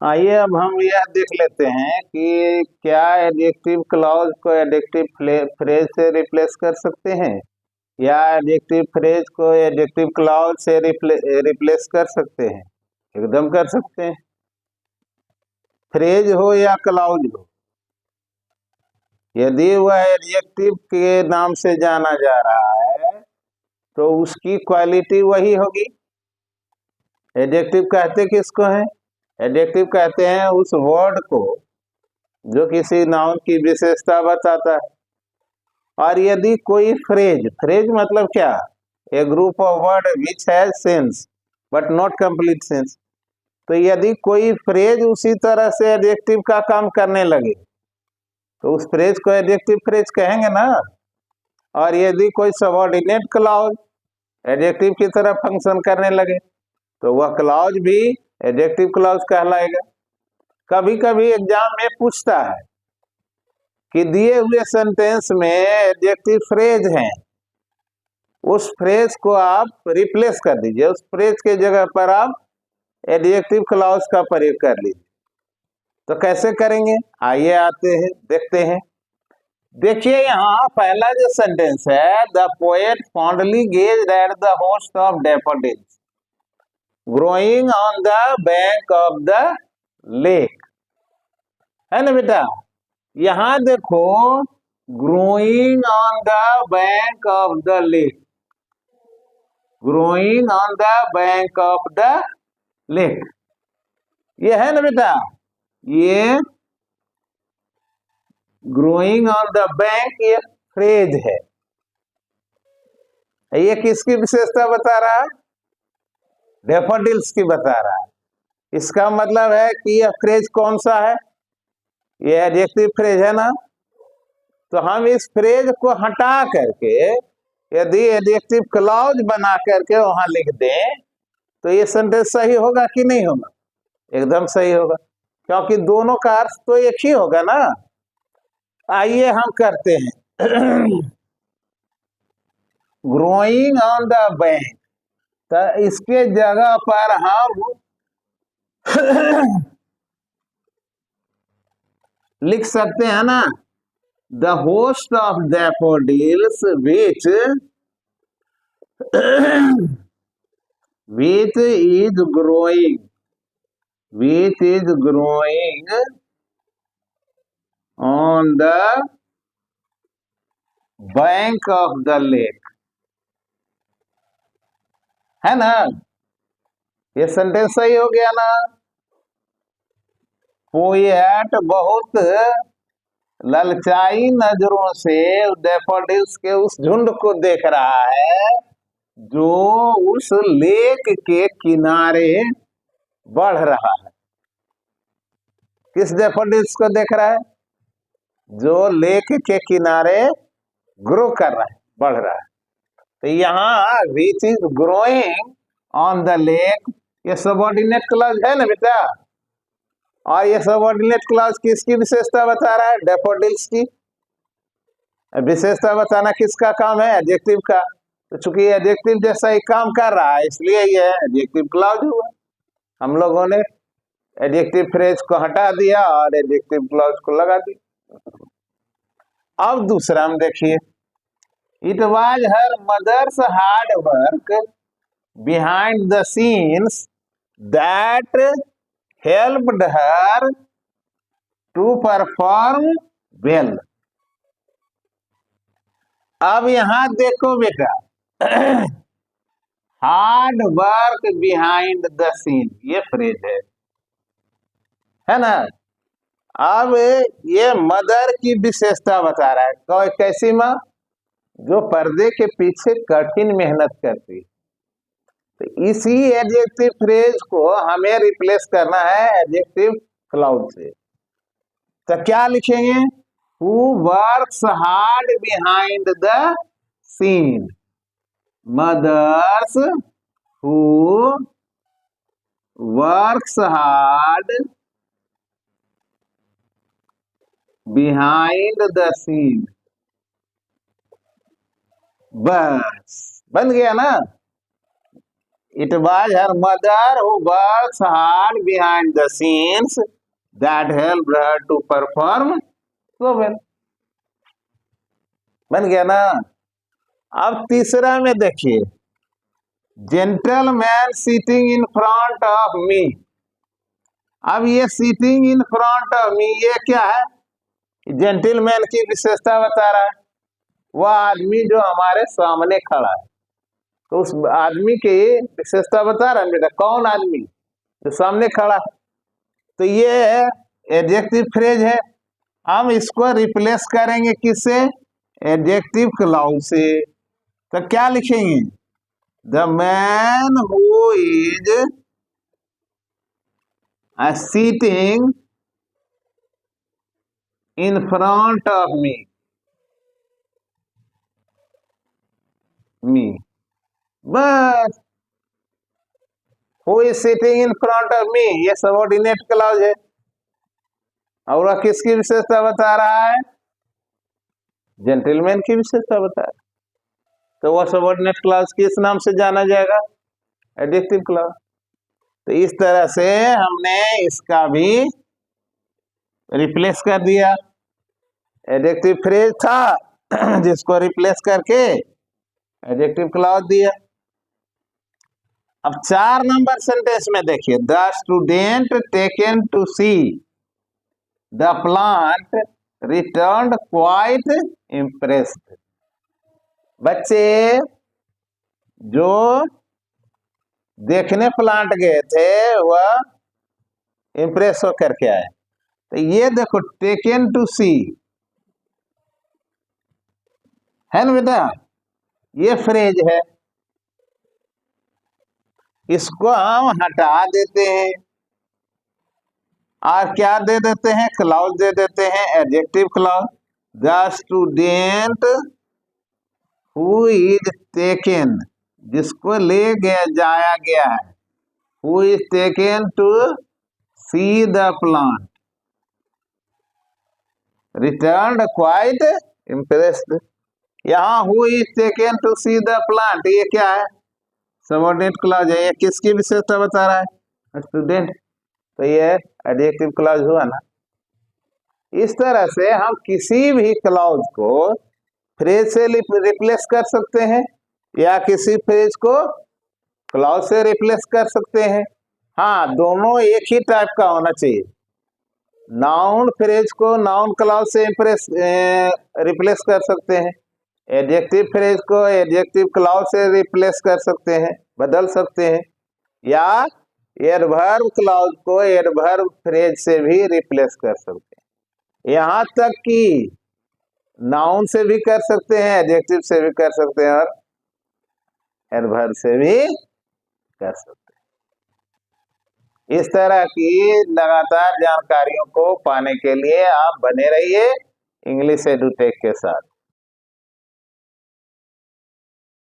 आइए अब हम यह देख लेते हैं कि क्या एडजेक्टिव क्लॉज को एडजेक्टिव फ्रेज से रिप्लेस कर सकते हैं या एडजेक्टिव फ्रेज को एडजेक्टिव क्लॉज से रिप्लेस कर सकते हैं। एकदम कर सकते हैं, फ्रेज हो या क्लॉज हो। यदि वह एडजेक्टिव के नाम से जाना जा रहा है तो उसकी क्वालिटी वही होगी। एडजेक्टिव कहते किसको है? एडजेक्टिव कहते हैं उस वर्ड को जो किसी नाउन की विशेषता बताता है। और यदि कोई फ्रेज, फ्रेज मतलब क्या? A group of word which has sense but not complete sense. तो यदि कोई फ्रेज उसी तरह से एडजेक्टिव का काम करने लगे तो उस फ्रेज को एडजेक्टिव फ्रेज कहेंगे ना। और यदि कोई सबऑर्डिनेट क्लॉज एडजेक्टिव की तरह फंक्शन करने लगे तो वह क्लॉज भी एडजेक्टिव क्लॉज कहलाएगा। कभी कभी एग्जाम में पूछता है कि दिए हुए सेंटेंस में एडजेक्टिव फ्रेज हैं, उस फ्रेज को आप रिप्लेस कर दीजिए, उस फ्रेज के जगह पर आप एडजेक्टिव क्लॉज का प्रयोग कर लीजिए। तो कैसे करेंगे, आइए आते हैं देखते हैं। देखिए यहाँ पहला जो सेंटेंस है, the poet fondly gazed at the host of daffodils growing on the bank of the lake, है ना बेटा। यहां देखो, growing on the bank of the lake, growing on the bank of the lake, ये है ना बेटा। ये ग्रोइंग ऑन द बैंक ये फ्रेज है। ये किसकी विशेषता बता रहा है? डैफोडिल्स की बता रहा है। इसका मतलब है कि यह फ्रेज कौन सा है? ये एडजेक्टिव फ्रेज है ना। तो हम इस फ्रेज को हटा करके यदि एडजेक्टिव क्लॉज बना करके वहां लिख दें तो ये सेंटेंस सही होगा कि नहीं होगा? एकदम सही होगा, क्योंकि दोनों का अर्थ तो एक ही होगा ना। आइए हम करते हैं ग्रोइंग ऑन द बैंक, तो इसके जगह पर हम लिख सकते हैं ना, the host of daffodils which which is growing, which is growing on the bank of the lake, है ना। ये सेंटेंस सही हो गया ना। पोएट बहुत ललचाई नजरों से डैफोडिल्स के उस झुंड को देख रहा है जो उस लेक के किनारे बढ़ रहा है। किस डैफोडिल्स को देख रहा है? जो लेक के किनारे ग्रो कर रहा है, बढ़ रहा है। तो यहाँ which is growing on the lake, ये सबऑर्डिनेट क्लॉज है ना बेटा। और ये सबऑर्डिनेट क्लॉज किसकी विशेषता बता रहा है? डैफोडिल्स की। विशेषता बताना किसका काम है? एडजेक्टिव का। तो चूंकि एडजेक्टिव जैसा ही काम कर रहा है इसलिए ये एडजेक्टिव क्लॉज हुआ। हम लोगों ने एडजेक्टिव फ्रेज को हटा दिया और एडजेक्टिव क्लॉज को लगा दिया। अब दूसरा हम देखिए, it was her mother's hard work behind the scenes that helped her to perform well. अब यहां देखो बेटा, hard work behind the scene ये फ्रेज है ना। अब ये मदर की विशेषता बता रहा है। कैसी माँ? जो पर्दे के पीछे कठिन मेहनत करती है। तो इसी एडजेक्टिव फ्रेज को हमें रिप्लेस करना है एडजेक्टिव क्लॉज से। तो क्या लिखेंगे? Who works hard behind the scene, mothers who works hard behind the scene. बस बन गया ना। It was her mother who works hard behind the scenes that helped her to perform so well. बन गया ना। अब तीसरा में देखिए, gentleman seating in front of मी। अब ये seating in front of me ये क्या है? जेंटलमैन की विशेषता बता रहा है। वह आदमी जो हमारे सामने खड़ा है, तो उस आदमी की विशेषता बता रहा है बेटा। कौन आदमी? जो सामने खड़ा है। तो ये एडजेक्टिव फ्रेज है। हम इसको रिप्लेस करेंगे किससे? एडजेक्टिव क्लाउज से। तो क्या लिखेंगे? The man who is seating in front of me बस। Who is sitting in front of me ये सबऑर्डिनेट क्लॉज है, और वह किसकी विशेषता बता रहा है? जेंटलमैन की विशेषता बता रहा है। तो वह सबऑर्डिनेट क्लॉज किस नाम से जाना जाएगा? Adjective clause. तो इस तरह से हमने इसका भी रिप्लेस कर दिया। एडजेक्टिव फ्रेज था जिसको रिप्लेस करके एडजेक्टिव क्लॉज दिया। अब 4 नंबर सेंटेंस में देखिए, the student taken to see the plant returned quite impressed. बच्चे जो देखने प्लांट गए थे वह इम्प्रेस होकर के आए। तो ये देखो, टेकन टू सी है ना बेटा, ये फ्रेज है। इसको हम हटा देते हैं और क्या दे देते हैं? क्लाउज दे देते हैं, adjective clause. The student who is taken, जिसको ले गया जाया गया है, who is taken to see the plant returned quite impressed. यहाँ who is taken to see the plant ये क्या है? सबऑर्डिनेट क्लॉज है। ये किसकी विशेषता बता रहा है? स्टूडेंट। तो ये एडजेक्टिव क्लॉज हुआ ना। इस तरह से हम किसी भी क्लॉज को फ्रेज से रिप्लेस कर सकते हैं या किसी फ्रेज को क्लॉज से रिप्लेस कर सकते हैं। हाँ, दोनों एक ही टाइप का होना चाहिए। नाउन फ्रेज को नाउन क्लॉज से रिप्लेस कर सकते हैं, एडजेक्टिव फ्रेज को एडजेक्टिव क्लॉज से रिप्लेस कर सकते हैं, बदल सकते हैं, या एडवर्ब क्लॉज को एडवर्ब फ्रेज से भी रिप्लेस कर सकते हैं। यहाँ तक कि नाउन से भी कर सकते हैं, एडजेक्टिव से भी कर सकते हैं और एडवर्ब से भी कर सकते हैं। इस तरह की लगातार जानकारियों को पाने के लिए आप बने रहिए इंग्लिश एडुटेक के साथ।